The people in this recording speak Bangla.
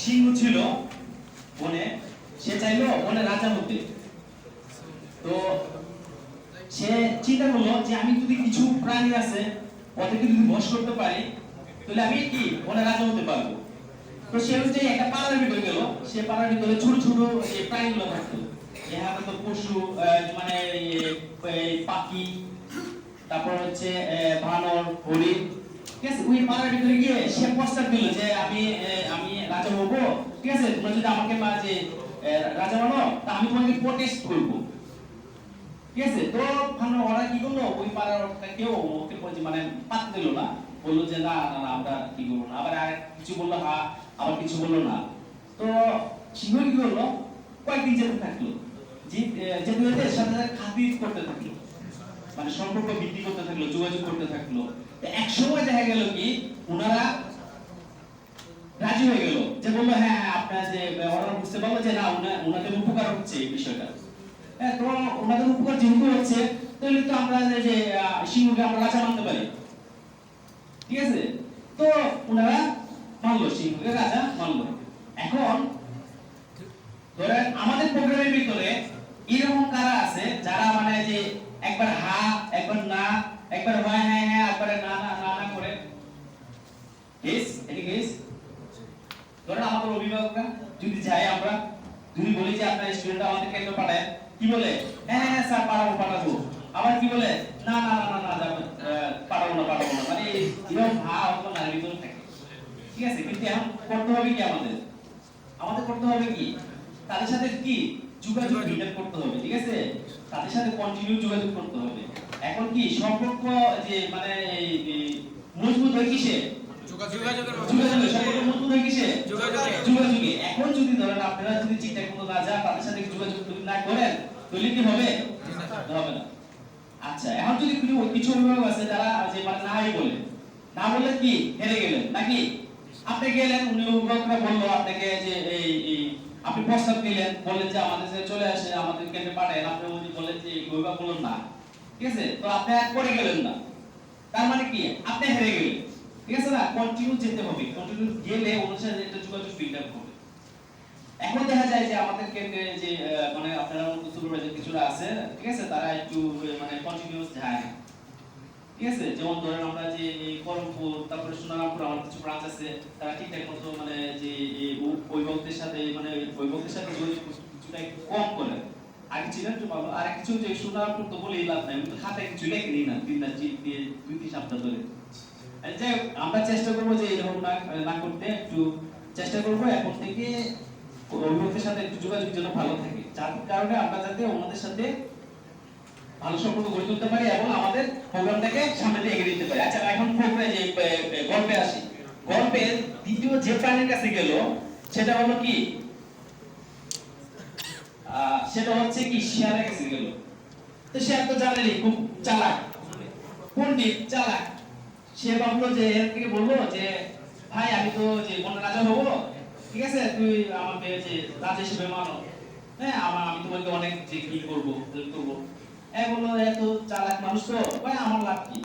সিংহ ছিল বনে, সে চাইলো বনে রাজা হতে। তো সে চিন্তা করলো যে আমি যদি কিছু প্রাণী আছে ওদেরকে যদি বশ করতে পারি তাহলে আমি কি বনে রাজা হতে পারবো। তো সে হচ্ছে একটা পাড়ার ভিতরে গেল, সে পাড়ার ভিতরে ছোট ছোট যে প্রাণীগুলো থাকতো, এখানে তো পশু মানে পাখি, তারপর হচ্ছে বানর, হরিণ, ঠিক আছে। ওই পাড়ার ভিতরে গিয়ে সে প্রস্তাব দিল যে আমি রাজা হবো, ঠিক আছে, তোমরা যদি আমাকে যে রাজা বানো তা আমি তোমাকে প্রটেস্ট করবো, ঠিক আছে। তো ওরা কি করলো, ওই পাড়ার কেউ ওকে মানে পাত্তা দিল না, বললো যে না না না আমরা কি করবো না, আবার আর কিছু বললো হ্যাঁ, আবার কিছু বললো না। তো সিংহ কি করলো, কয়েকদিন যেতে থাকলো, যেতে সাথে খাতির করতে থাকলো, মানে সম্পর্ক বৃদ্ধি করতে থাকলো, যোগাযোগ করতে থাকলো। এক সময় দেখা গেল কি ওনারা রাজি হয়ে গেল, যে বললো হ্যাঁ হ্যাঁ আপনার যে ওরা বুঝতে পারলো যে না ওনাদের উপকার হচ্ছে এই বিষয়টা। হ্যাঁ, তো ওনাদের উপকার যেহেতু হচ্ছে তাহলে তো আমরা যে সিংহকে আমরা রাজা মানতে পারি, ঠিক আছে। তো ওনারা মানলো, সিংহকে রাজা মানলো। এখন ধরেন আমাদের প্রোগ্রামের ভিতরে এরকম কারা আছে যারা মানে যে একবার হা একবার না, একবার হয় হ্যাঁ হ্যাঁ একবার না না না না করে গেস, এটি গেস। ধরেন আমাদের অভিভাবকরা যদি যাই, আমরা যদি বলি যে আপনার স্টুডেন্ট আমাদের কেন্দ্র পাঠায়, কি বলে হ্যাঁ হ্যাঁ স্যার পাঠাবো পাঠাবো, আবার কি বলে না না না না না পাঠাবো না পাঠাবো না, মানে এরকম হা অথবা নার ভিতরে থাকে, ঠিক আছে। কিন্তু এখন করতে হবে কি আমাদের করতে হবে কি তাদের সাথে কি যোগাযোগ মেইনটেইন করতে হবে, ঠিক আছে, তাদের সাথে কন্টিনিউ যোগাযোগ করতে হবে। এখন কি সম্পর্ক যে মানে মজবুত হয় কিসে, যোগাযোগে সম্পর্ক মজবুত হয় কিসে, যোগাযোগে। এখন যদি ধরেন আপনারা যদি ঠিকঠাক মতো না যান, তাদের সাথে যোগাযোগ না করেন তাহলে কি হবে, হবে না। আচ্ছা, এখন যদি কিছু অভিভাবক আছে যারা যে মানে নাই বলে, না বললে কি হেরে গেলেন নাকি, আপনি গেলেন উনি অভিভাবকরা বললো আপনাকে যে এই আপনি প্রস্তাব দিলেন, বললেন যে আমাদের সাথে চলে আসে, আমাদের কেন্দ্রে পাঠায়, আপনি উনি বললেন যে অভিভাবক বললেন না, ঠিক আছে। তো আপনি আর করে গেলেন না, তার মানে কি আপনি হেরে গেলেন, ঠিক আছে না। কন্টিনিউ যেতে হবে, কন্টিনিউ গেলে ওনার সাথে একটা যোগাযোগ বিল্ড আপ হবে। এখন দেখা যায় যে আমাদের কেন্দ্রে যে মানে আপনারা সুপারভাইজার কিছুরা আছে, ঠিক আছে, তারা একটু মানে কন্টিনিউয়াস যায় না, ঠিক আছে। যেমন ধরেন আমরা যে করমপুর, তারপরে সোনারামপুর আমার কিছু ব্রাঞ্চ আছে, তারা ঠিকঠাক মতো মানে যে অভিভাবকদের সাথে মানে অভিভাবকদের সাথে যোগাযোগ কিছুটা একটু কম করে, আগে ছিল একটু ভালো। আর কিছু যে সোনারামপুর তো বলেই লাভ নাই, কিন্তু খাতায় কিছু লেখেনি না, 2-3 সপ্তাহ ধরে। যাই হোক, আমরা চেষ্টা করবো যে এরকম না করতে, একটু চেষ্টা করবো এখন থেকে অভিভাবকদের সাথে একটু যোগাযোগ যেন ভালো থাকে, যার কারণে আমরা যাতে ওনাদের সাথে ভালো সম্পর্ক গড়ে তুলতে পারি এবং আমাদের প্রোগ্রামটাকে সামনে দিয়ে এগিয়ে দিতে পারি। আচ্ছা, এখন প্রোগ্রামে যে গল্পে আসি, গল্পের দ্বিতীয় যে প্রাণীর কাছে গেল সেটা হলো কি, সেটা হচ্ছে কি শিয়ালের কাছে গেল। তো শিয়াল তো জানেনই খুব চালাক, পণ্ডিত, চালাক। সে ভাবলো যে এর থেকে বললো যে ভাই আমি তো যে বন রাজা হবো, ঠিক আছে, তুই আমাকে যে রাজা হিসেবে মানো, হ্যাঁ আমি তোমাকে অনেক যে কি করবো হেল্প করবো। বললো এত চালাক মানুষ তো ভাই, আমার লাভ কি,